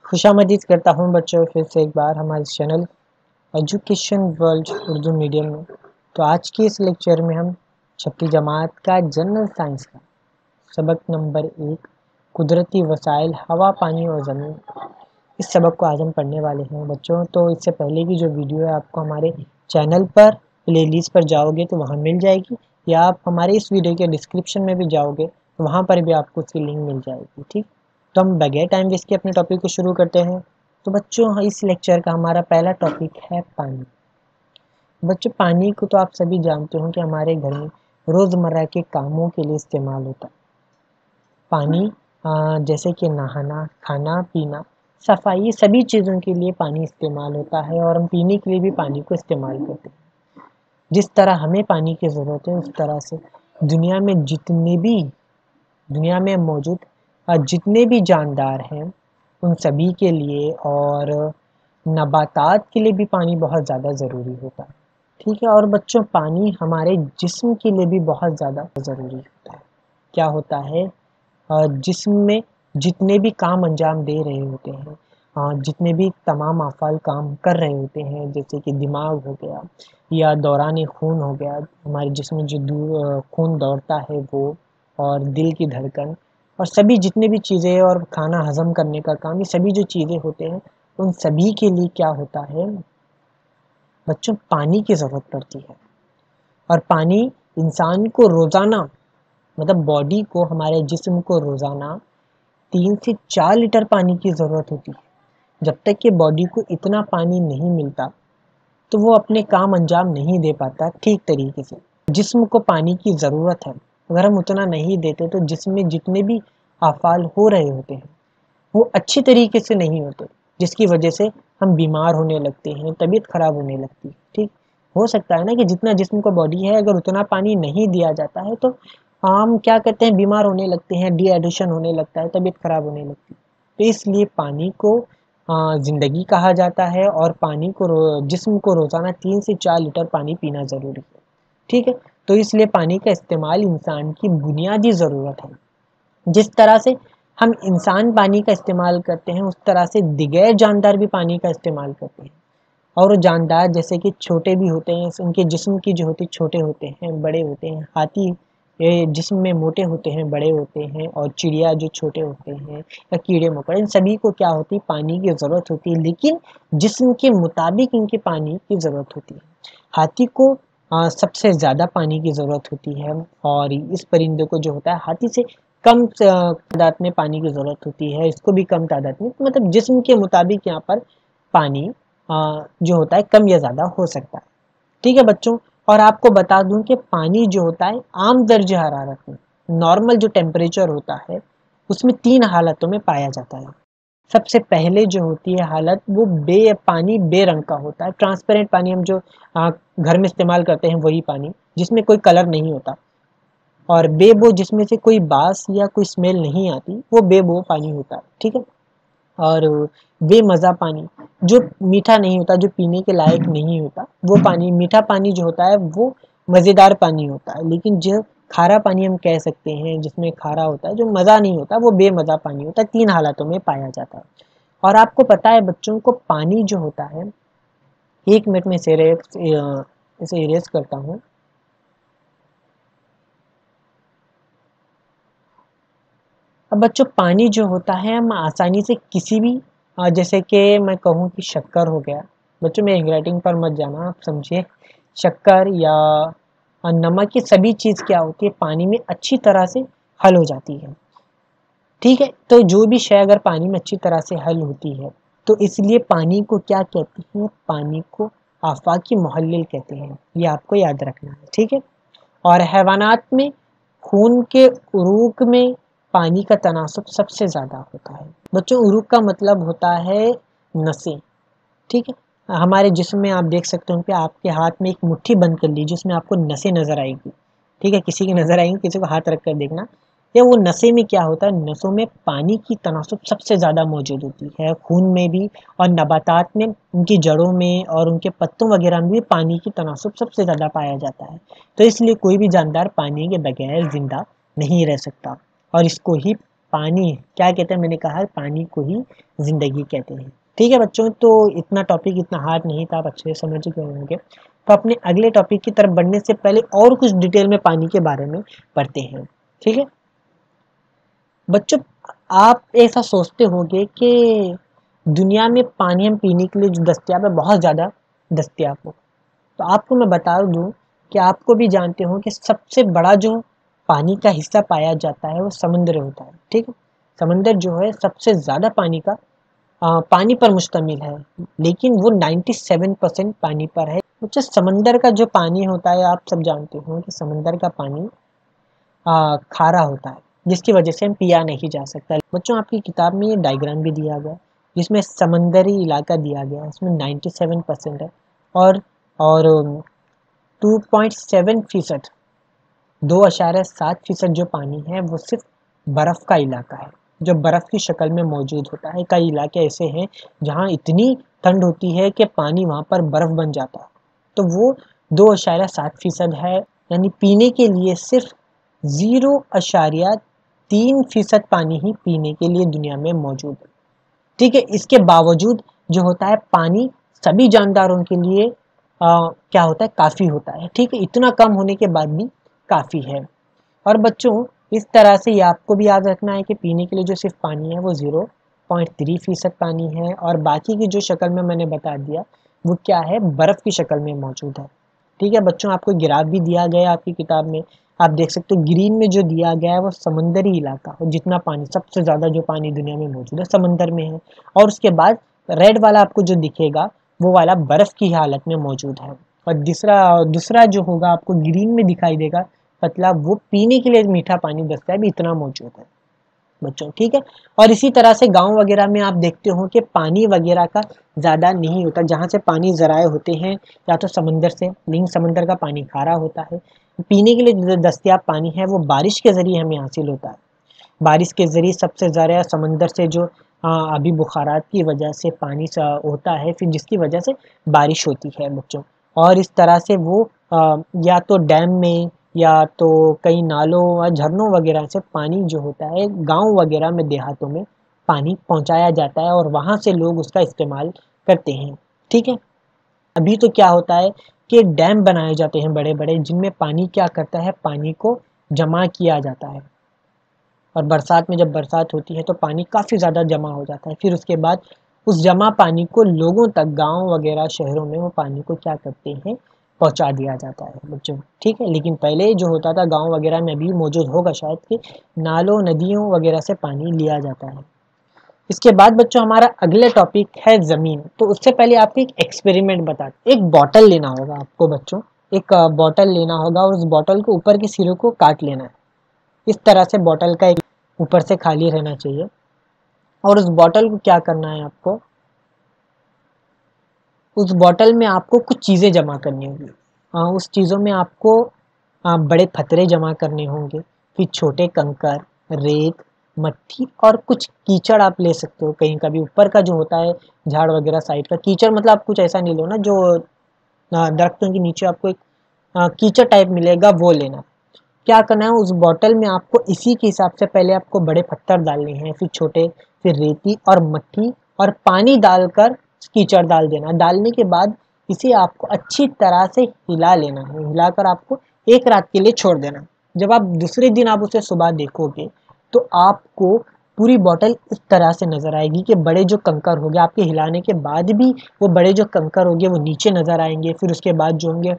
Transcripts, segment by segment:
खुशामदीद करता हूँ बच्चों फिर से एक बार हमारे channel education world Urdu medium में। तो आज के इस लेक्चर में हम छठी जमात का जनरल साइंस का सबक नंबर 1 कुदरती वसाइल हवा पानी और ज़मीन, इस सबक को आज हम पढ़ने वाले हैं बच्चों। तो इससे पहले की जो वीडियो है आपको हमारे चैनल पर प्लेलिस्ट पर जाओगे तो वहाँ मिल जाएगी, या आप हमारे इस वीडियो के डिस्क्रिप्शन में भी जाओगे तो वहाँ पर भी आपको उसकी लिंक मिल जाएगी। ठीक, तो हम बगैर टाइम वेस्ट के अपने टॉपिक को शुरू करते हैं। तो बच्चों इस लेक्चर का हमारा पहला टॉपिक है पानी। बच्चों पानी को तो आप सभी जानते हो कि हमारे घर में रोज़मर्रा के कामों के लिए इस्तेमाल होता है। पानी जैसे कि नहाना, खाना पीना, सफाई, ये सभी चीज़ों के लिए पानी इस्तेमाल होता है और हम पीने के लिए भी पानी को इस्तेमाल करते हैं। जिस तरह हमें पानी की ज़रूरत है उस तरह से दुनिया में मौजूद जितने भी जानदार हैं उन सभी के लिए और नबातात के लिए भी पानी बहुत ज़्यादा ज़रूरी होता है। ठीक है, और बच्चों पानी हमारे जिस्म के लिए भी बहुत ज़्यादा ज़रूरी होता है। क्या होता है, जिस्म में जितने भी काम अंजाम दे रहे होते हैं, जितने भी तमाम अफ़ाल काम कर रहे होते हैं, जैसे कि दिमाग हो गया या दौरान खून हो गया, हमारे जिस्म में जो खून दौड़ता है वो, और दिल की धड़कन और सभी जितने भी चीज़ें और खाना हज़म करने का काम, ये सभी जो चीज़ें होते हैं उन सभी के लिए क्या होता है बच्चों, पानी की ज़रूरत पड़ती है। और पानी इंसान को रोज़ाना, मतलब बॉडी को, हमारे जिस्म को रोज़ाना 3 से 4 लीटर पानी की ज़रूरत होती है। जब तक कि बॉडी को इतना पानी नहीं मिलता तो वो अपने काम अंजाम नहीं दे पाता ठीक तरीके से। जिस्म को पानी की ज़रूरत है, अगर हम उतना नहीं देते तो जिस्म में जितने भी आफ़ाल हो रहे होते हैं वो अच्छी तरीके से नहीं होते, जिसकी वजह से हम बीमार होने लगते हैं, तबीयत ख़राब होने लगती है। ठीक, हो सकता है ना कि जितना जिस्म को बॉडी है अगर उतना पानी नहीं दिया जाता है तो हम क्या करते हैं, बीमार होने लगते हैं, डिहाइड्रेशन होने लगता है, तबीयत ख़राब होने लगती है। तो इसलिए पानी को ज़िंदगी कहा जाता है और पानी को जिस्म को रोज़ाना 3 से 4 लीटर पानी पीना ज़रूरी है। ठीक है, तो इसलिए पानी का इस्तेमाल इंसान की बुनियादी ज़रूरत है। जिस तरह से हम इंसान पानी का इस्तेमाल करते हैं उस तरह से दिगैर जानदार भी पानी का इस्तेमाल करते हैं। और वो जानदार जैसे कि छोटे भी होते हैं, उनके जिस्म की जो होती छोटे होते हैं, बड़े होते हैं। हाथी ये जिस्म में मोटे होते हैं, बड़े होते हैं, और चिड़िया जो छोटे होते हैं, या कीड़े मकोड़े, इन सभी को क्या होती है, पानी की ज़रूरत होती है, लेकिन जिस्म के मुताबिक इनके पानी की ज़रूरत होती है। हाथी को सबसे ज़्यादा पानी की ज़रूरत होती है, और इस परिंदे को जो होता है हाथी से कम तादाद में पानी की ज़रूरत होती है, इसको भी कम तादाद में, मतलब जिस्म के मुताबिक यहाँ पर पानी जो होता है कम या ज़्यादा हो सकता है। ठीक है बच्चों, और आपको बता दूं कि पानी जो होता है आम दर्जे हरारत में, नॉर्मल जो टेम्परेचर होता है उसमें 3 हालतों में पाया जाता है। सबसे पहले जो होती है हालत वो पानी बे रंग का होता है, ट्रांसपेरेंट पानी, हम जो घर में इस्तेमाल करते हैं वही पानी जिसमें कोई कलर नहीं होता। और बेबो जिसमें से कोई बास या कोई स्मेल नहीं आती, वो बेबो पानी होता है। ठीक है, और बेमज़ा पानी जो मीठा नहीं होता, जो पीने के लायक नहीं होता, वो पानी, मीठा पानी जो होता है वो मज़ेदार पानी होता है। लेकिन जो खारा पानी हम कह सकते हैं, जिसमें खारा होता है, जो मज़ा नहीं होता, वो बेमज़ा पानी होता है। 3 हालातों में पाया जाता है। और आपको पता है बच्चों को पानी जो होता है, 1 मिनट में इसे इरेज करता हूँ। अब बच्चों पानी जो होता है हम आसानी से किसी भी जैसे कि मैं कहूँ कि शक्कर हो गया, बच्चों में हैंडराइटिंग पर मत जाना, आप समझिए, शक्कर या नमक, ये सभी चीज़ क्या होती है पानी में अच्छी तरह से हल हो जाती है। ठीक है, तो जो भी शय अगर पानी में अच्छी तरह से हल होती है तो इसलिए पानी को क्या कहते हैं, पानी को आफाकी मुहल्लिल कहते हैं, ये आपको याद रखना है। ठीक है, और हैवानात में खून के उरूक में पानी का तनासुब सबसे ज़्यादा होता है। बच्चों उरूक का मतलब होता है नसें। ठीक है, हमारे जिस्म में आप देख सकते हो कि आपके हाथ में एक मुट्ठी बंद कर लीजिए, उसमें आपको नसें नज़र आएगी। ठीक है, किसी की नज़र आएंगी, किसी को हाथ रख कर देखना, या वो नसें में क्या होता है, नसों में पानी की तनासुब सबसे ज़्यादा मौजूद होती है, खून में भी और नबातात में, उनकी जड़ों में और उनके पत्तों वगैरह में भी पानी की तनासुब सबसे ज़्यादा पाया जाता है। तो इसलिए कोई भी जानदार पानी के बगैर ज़िंदा नहीं रह सकता, और इसको ही पानी क्या कहते हैं, मैंने कहा पानी को ही ज़िंदगी कहते हैं। ठीक है बच्चों, तो इतना टॉपिक इतना हार्ड नहीं था, आप अच्छे से समझ गए होंगे। तो अपने अगले टॉपिक की तरफ बढ़ने से पहले और कुछ डिटेल में पानी के बारे में पढ़ते हैं। ठीक है बच्चों, आप ऐसा सोचते होंगे कि दुनिया में पानी हम पीने के लिए जो दस्तियाब है बहुत ज़्यादा दस्तियाब हो। तो आपको मैं बता दूं कि आपको भी जानते हो कि सबसे बड़ा जो पानी का हिस्सा पाया जाता है वो समुद्र होता है। ठीक है, समंदर जो है सबसे ज़्यादा पानी का पानी पर मुश्तमिल है, लेकिन वो 97% पानी पर है। बच्चों, समंदर का जो पानी होता है आप सब जानते हो कि समंदर का पानी खारा होता है, जिसकी वजह से हम पिया नहीं जा सकता। बच्चों, आपकी किताब में ये डायग्राम भी दिया गया जिसमें समंदरी इलाका दिया गया है, इसमें 97% है। और 2.7%, 2.7% जो पानी है वो सिर्फ बर्फ़ का इलाका है, जो बर्फ़ की शक्ल में मौजूद होता है। कई इलाके ऐसे हैं जहाँ इतनी ठंड होती है कि पानी वहाँ पर बर्फ़ बन जाता है। तो वो 2.7% है, यानी पीने के लिए सिर्फ 0.3% पानी ही पीने के लिए दुनिया में मौजूद है। ठीक है, इसके बावजूद जो होता है पानी सभी जानदारों के लिए क्या होता है, काफ़ी होता है। ठीक है, इतना कम होने के बाद भी काफ़ी है। और बच्चों, इस तरह से ये आपको भी याद रखना है कि पीने के लिए जो सिर्फ पानी है वो 0.3% पानी है, और बाकी की जो शक्ल में मैंने बता दिया वो क्या है, बर्फ़ की शक्ल में मौजूद है। ठीक है बच्चों, आपको ग्राफ भी दिया गया है आपकी किताब में, आप देख सकते हो ग्रीन में जो दिया गया है वो समंदरी इलाका, जितना पानी सबसे ज़्यादा जो पानी दुनिया में मौजूद है समंदर में है। और उसके बाद रेड वाला आपको जो दिखेगा वो वाला बर्फ़ की हालत में मौजूद है। और दूसरा दूसरा जो होगा आपको ग्रीन में दिखाई देगा पतला, वो पीने के लिए मीठा पानी दस्तियाब इतना मौजूद है बच्चों। ठीक है, और इसी तरह से गांव वगैरह में आप देखते हो कि पानी वगैरह का ज़्यादा नहीं होता, जहाँ से पानी ज़राए होते हैं या तो समंदर से, लेकिन समंदर का पानी खारा होता है। पीने के लिए जो दस्तियाब पानी है वो बारिश के ज़रिए हमें हासिल होता है। बारिश के ज़रिए सबसे ज़्यादा समंदर से जो अभी बुखारात की वजह से पानी होता है, फिर जिसकी वजह से बारिश होती है बच्चों। और इस तरह से वो या तो डैम में या तो कई नालों और झरनों वगैरह से पानी जो होता है गांव वगैरह में, देहातों में पानी पहुंचाया जाता है और वहां से लोग उसका इस्तेमाल करते हैं। ठीक है, अभी तो क्या होता है कि डैम बनाए जाते हैं बड़े बड़े, जिनमें पानी क्या करता है, पानी को जमा किया जाता है। और बरसात में जब बरसात होती है तो पानी काफ़ी ज़्यादा जमा हो जाता है, फिर उसके बाद उस जमा पानी को लोगों तक, गांव वगैरह शहरों में वो पानी को क्या करते हैं, पहुंचा दिया जाता है बच्चों। ठीक है, लेकिन पहले जो होता था गांव वगैरह में भी मौजूद होगा शायद, कि नालों नदियों वगैरह से पानी लिया जाता है। इसके बाद बच्चों हमारा अगले टॉपिक है ज़मीन। तो उससे पहले आपको एक एक्सपेरिमेंट बता, एक बॉटल लेना होगा आपको बच्चों, एक बॉटल लेना होगा और उस बॉटल को ऊपर के सिरे को काट लेना है। इस तरह से बॉटल का एक ऊपर से खाली रहना चाहिए। और उस बॉटल को क्या करना है आपको, उस बॉटल में आपको कुछ चीज़ें जमा करनी होगी। उस चीज़ों में आपको बड़े फतरे जमा करने होंगे, फिर छोटे कंकर, रेत, मट्टी और कुछ कीचड़ आप ले सकते हो कहीं का भी। ऊपर का जो होता है झाड़ वगैरह साइड का कीचड़, मतलब आप कुछ ऐसा नहीं लो ना जो दरख्तों के नीचे आपको एक कीचड़ टाइप मिलेगा, वो लेना। क्या करना है, उस बॉटल में आपको इसी के हिसाब से पहले आपको बड़े पत्थर डालने हैं, फिर छोटे, फिर रेती और मट्टी और पानी डालकर कीचड़ डाल देना। डालने के बाद इसे आपको अच्छी तरह से हिला लेना है, हिलाकर आपको एक रात के लिए छोड़ देना। जब आप दूसरे दिन आप उसे सुबह देखोगे तो आपको पूरी बॉटल इस तरह से नज़र आएगी कि बड़े जो कंकर हो गए, आपके हिलाने के बाद भी वो बड़े जो कंकर हो गए वो नीचे नज़र आएंगे। फिर उसके बाद जो होंगे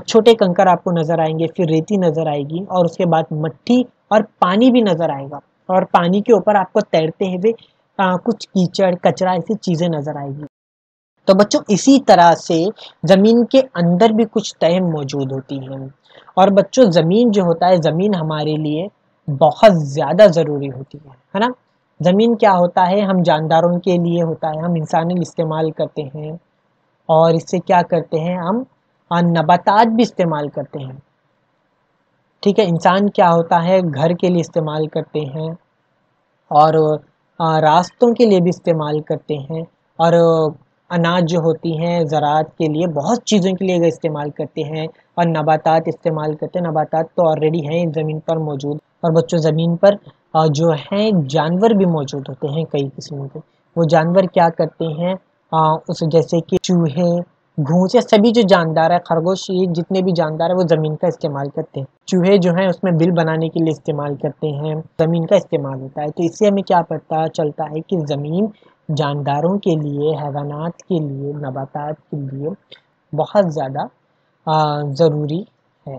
छोटे कंकर आपको नज़र आएंगे, फिर रेती नज़र आएगी और उसके बाद मट्टी और पानी भी नज़र आएगा। और पानी के ऊपर आपको तैरते हुए कुछ कीचड़ कचरा ऐसी चीज़ें नज़र आएगी। तो बच्चों इसी तरह से ज़मीन के अंदर भी कुछ तह मौजूद होती हैं। और बच्चों ज़मीन जो होता है, ज़मीन हमारे लिए बहुत ज़्यादा ज़रूरी होती है ना। ज़मीन क्या होता है, हम जानदारों के लिए होता है, हम इंसानी इस्तेमाल करते हैं और इससे क्या करते हैं, हम नबातात भी इस्तेमाल करते हैं। ठीक है, इंसान क्या होता है, घर के लिए इस्तेमाल करते हैं और रास्तों के लिए भी इस्तेमाल करते हैं और अनाज जो होती हैं ज़राअत के लिए बहुत चीज़ों के लिए इस्तेमाल करते हैं और नबातात इस्तेमाल करते हैं। नबातात तो ऑलरेडी हैं ज़मीन पर मौजूद। और बच्चों ज़मीन पर जो हैं जानवर भी मौजूद होते हैं कई किस्म के। वो जानवर क्या करते हैं, उस जैसे कि चूहे, घूंसे, सभी जो जानदार है, खरगोश, ये जितने भी जानदार है वो ज़मीन का इस्तेमाल करते हैं। चूहे जो हैं उसमें बिल बनाने के लिए इस्तेमाल करते हैं, ज़मीन का इस्तेमाल होता है। तो इससे हमें क्या पता चलता है कि ज़मीन जानदारों के लिए, हैवानात के लिए, नबातात के लिए बहुत ज़्यादा ज़रूरी है।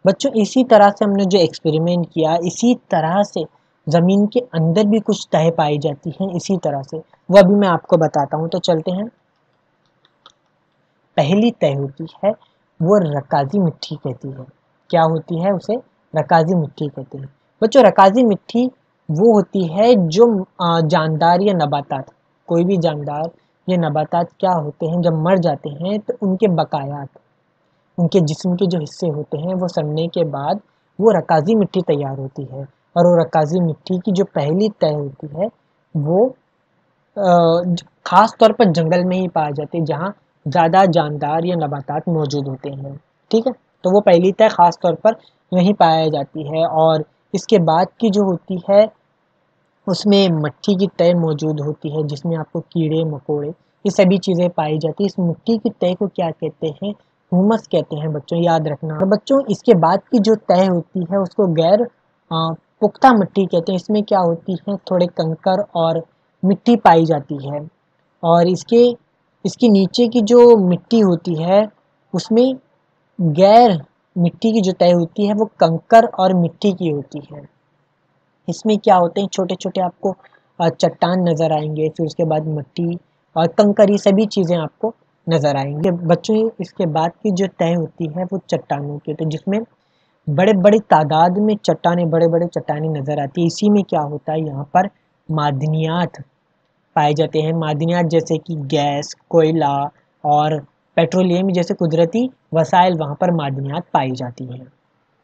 बच्चों इसी तरह से हमने जो एक्सपेरिमेंट किया, इसी तरह से ज़मीन के अंदर भी कुछ तह पाई जाती हैं इसी तरह से, वो अभी मैं आपको बताता हूँ। तो चलते हैं। पहली तह होती है वो रकाजी मिट्टी कहती है। क्या होती है? उसे रकाजी मिट्टी कहते हैं। बच्चों रकाजी मिट्टी वो होती है जो जानदार या नबातात, कोई भी जानदार या नबातात क्या होते हैं, जब मर जाते हैं तो उनके बकायात, उनके जिस्म के जो हिस्से होते हैं वो सड़ने के बाद वो रकाजी मिट्टी तैयार होती है। और वो रकाजी मिट्टी की जो पहली तह होती है वो खास तौर पर जंगल में ही पाए जाते हैं, जहाँ ज़्यादा जानदार या नबातात मौजूद होते हैं। ठीक है, तो वो पहली तह खास तौर पर यहीं पाई जाती है। और इसके बाद की जो होती है उसमें मट्टी की तह मौजूद होती है, जिसमें आपको कीड़े मकोड़े ये सभी चीज़ें पाई जाती है। इस मिट्टी की तह को क्या कहते हैं? हुमस कहते हैं बच्चों, याद रखना। और बच्चों इसके बाद की जो तह होती है उसको गैर पुख्ता मिट्टी कहते हैं। इसमें क्या होती है, थोड़े कंकर और मिट्टी पाई जाती है। और इसके नीचे की जो मिट्टी होती है उसमें गैर मिट्टी की जो तह होती है वो कंकर और मिट्टी की होती है। इसमें क्या होते हैं, छोटे छोटे आपको चट्टान नज़र आएंगे, फिर उसके बाद मिट्टी और कंकर, ये सभी चीज़ें आपको नज़र आएंगे। बच्चों इसके बाद की जो तह होती है वो चट्टानों की होती है, जिसमें बड़े बड़ी तादाद में चट्टानें, बड़े बड़े चट्टानें नज़र आती है। इसी में क्या होता है, यहाँ पर मादनियात पाए जाते हैं। मादनियात जैसे कि गैस, कोयला और पेट्रोलियम जैसे कुदरती वसाइल, वहाँ पर मादनियात पाई जाती हैं।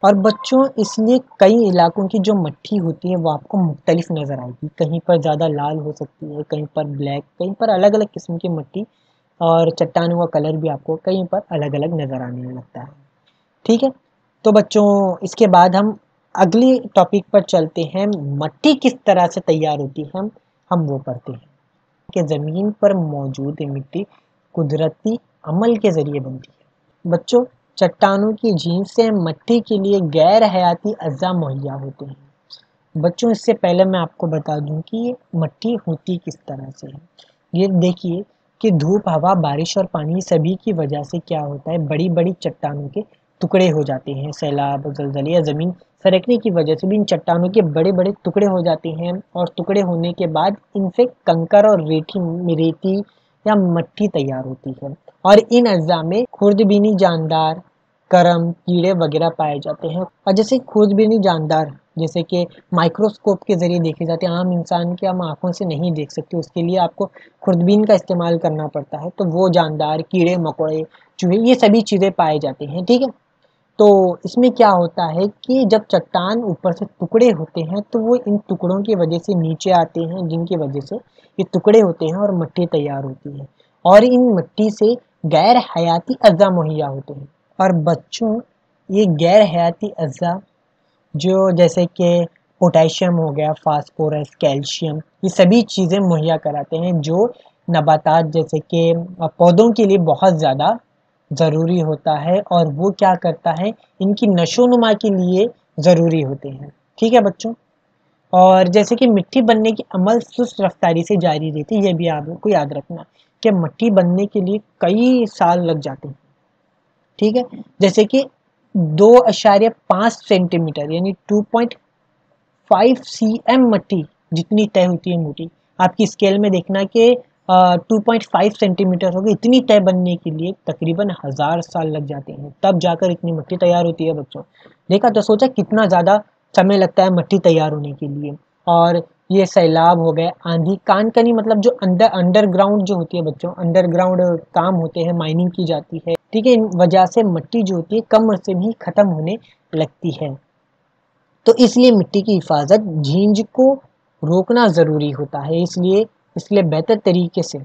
और बच्चों इसलिए कई इलाकों की जो मिट्टी होती है वो आपको मुख्तलिफ नज़र आएगी। कहीं पर ज़्यादा लाल हो सकती है, कहीं पर ब्लैक, कहीं पर अलग अलग किस्म की मिट्टी और चट्टानों का कलर भी आपको कहीं पर अलग अलग नज़र आने लगता है। ठीक है, तो बच्चों इसके बाद हम अगली टॉपिक पर चलते हैं। मिट्टी किस तरह से तैयार होती है हम वो पढ़ते हैं कि ज़मीन पर मौजूद मिट्टी कुदरती अमल के ज़रिए बनती है। बच्चों चट्टानों की झील से मिट्टी के लिए गैर हयाती अज़्ज़ा मुहैया होते हैं। बच्चों इससे पहले मैं आपको बता दूं कि ये मिट्टी होती किस तरह से है। ये देखिए कि धूप, हवा, बारिश और पानी सभी की वजह से क्या होता है, बड़ी बड़ी चट्टानों के टुकड़े हो जाते हैं। सैलाब, ज़लज़ले या ज़मीन सरकने की वजह से भी इन चट्टानों के बड़े बड़े टुकड़े हो जाते हैं। और टुकड़े होने के बाद इनसे कंकर और रेती या मिट्टी तैयार होती है। और इन अज्जा में खुर्दबीनी जानदार, करम, कीड़े वगैरह पाए जाते हैं। और जैसे खुर्दबीनी जानदार जैसे कि माइक्रोस्कोप के ज़रिए देखे जाते हैं, आम इंसान के हम आँखों से नहीं देख सकते, उसके लिए आपको खुर्दबीन का इस्तेमाल करना पड़ता है। तो वो जानदार, कीड़े मकोड़े, चूहे, ये सभी चीज़ें पाए जाते हैं। ठीक है, तो इसमें क्या होता है कि जब चट्टान ऊपर से टुकड़े होते हैं तो वो इन टुकड़ों की वजह से नीचे आते हैं, जिनकी वजह से ये टुकड़े होते हैं और मिट्टी तैयार होती है। और इन मिट्टी से गैर हयाती अज़्ज़ा मुहैया होते हैं। और बच्चों ये गैर हयाती अज़्ज़ा जो जैसे कि पोटेशियम हो गया, फास्फोरस, कैल्शियम, ये सभी चीज़ें मुहैया कराते हैं जो नबातात जैसे कि पौधों के लिए बहुत ज़्यादा ज़रूरी होता है। और वो क्या करता है, इनकी नशोनुमा के लिए ज़रूरी होते हैं। ठीक है बच्चों, और जैसे कि मिट्टी बनने की अमल सुस्त रफ्तारी से जारी रहती है, ये भी आपको याद रखना कि मिट्टी बनने के लिए कई साल लग जाते हैं। ठीक है, जैसे कि 2.5 सेंटीमीटर यानी 2.5 cm मिट्टी जितनी तय होती है मोटी, आपकी स्केल में देखना कि 2.5 सेंटीमीटर होगी, इतनी तय बनने के लिए तकरीबन 1000 साल लग जाते हैं, तब जाकर इतनी मिट्टी तैयार होती है बच्चों। देखा तो सोचा कितना ज़्यादा समय लगता है मिट्टी तैयार होने के लिए। और ये सैलाब हो गए, आंधी, कानकनी, मतलब जो अंडरग्राउंड जो होती है बच्चों, अंडरग्राउंड काम होते हैं, माइनिंग की जाती है। ठीक है, इन वजह से मिट्टी जो होती है कम से भी ख़त्म होने लगती है। तो इसलिए मिट्टी की हिफाजत, झींझ को रोकना ज़रूरी होता है। इसलिए बेहतर तरीके से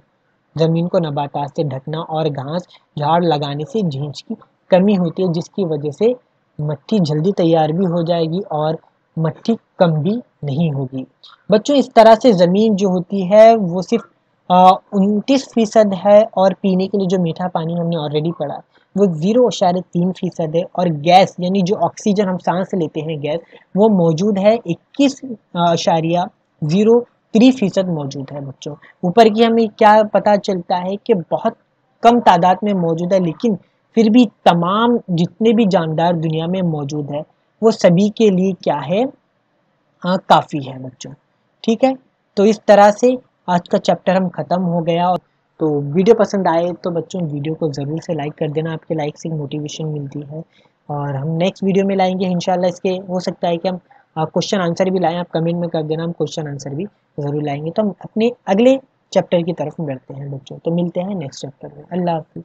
ज़मीन को नबातात से ढकना और घास झाड़ लगाने से झींझ की कमी होती है, जिसकी वजह से मिट्टी जल्दी तैयार भी हो जाएगी और मट्टी कम भी नहीं होगी। बच्चों इस तरह से ज़मीन जो होती है वो सिर्फ 29% है, और पीने के लिए जो मीठा पानी हमने ऑलरेडी पढ़ा वो 0.3% है, और गैस यानी जो ऑक्सीजन हम सांस लेते हैं गैस, वो मौजूद है 21.03% मौजूद है बच्चों। ऊपर की हमें क्या पता चलता है कि बहुत कम तादाद में मौजूद है, लेकिन फिर भी तमाम जितने भी जानदार दुनिया में मौजूद है वो सभी के लिए क्या है, हाँ काफ़ी है बच्चों। ठीक है, तो इस तरह से आज का चैप्टर हम ख़त्म हो गया। और तो वीडियो पसंद आए तो बच्चों वीडियो को ज़रूर से लाइक कर देना, आपके लाइक से मोटिवेशन मिलती है। और हम नेक्स्ट वीडियो में लाएंगे इंशाल्लाह, इसके हो सकता है कि हम क्वेश्चन आंसर भी लाएं, आप कमेंट में कर देना, हम क्वेश्चन आंसर भी ज़रूर लाएंगे। तो हम अपने अगले चैप्टर की तरफ बढ़ते हैं बच्चों, तो मिलते हैं नेक्स्ट चैप्टर में। अल्लाह हाफिज़।